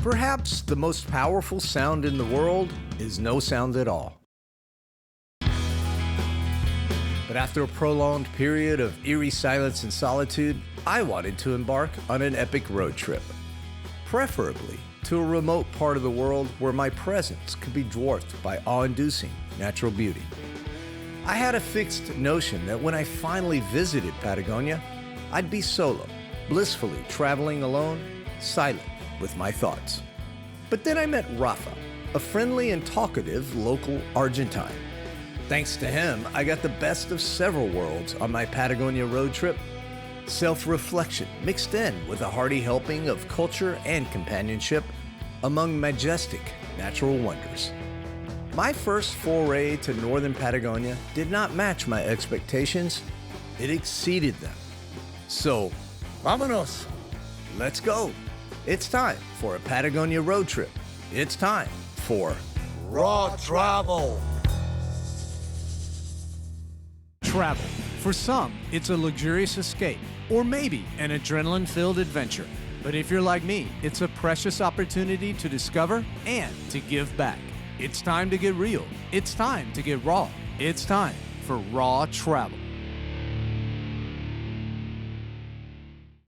Perhaps the most powerful sound in the world is no sound at all. But after a prolonged period of eerie silence and solitude, I wanted to embark on an epic road trip. Preferably to a remote part of the world where my presence could be dwarfed by awe-inducing natural beauty. I had a fixed notion that when I finally visited Patagonia, I'd be solo, blissfully traveling alone, silent with my thoughts. But then I met Rafa, a friendly and talkative local Argentine. Thanks to him, I got the best of several worlds on my Patagonia road trip. Self-reflection mixed in with a hearty helping of culture and companionship among majestic natural wonders. My first foray to Northern Patagonia did not match my expectations. It exceeded them. So, vámonos! Let's go! It's time for a Patagonia road trip. It's time for Raw Travel. Travel. For some, it's a luxurious escape, or maybe an adrenaline-filled adventure. But if you're like me, it's a precious opportunity to discover and to give back. It's time to get real. It's time to get raw. It's time for Raw Travel.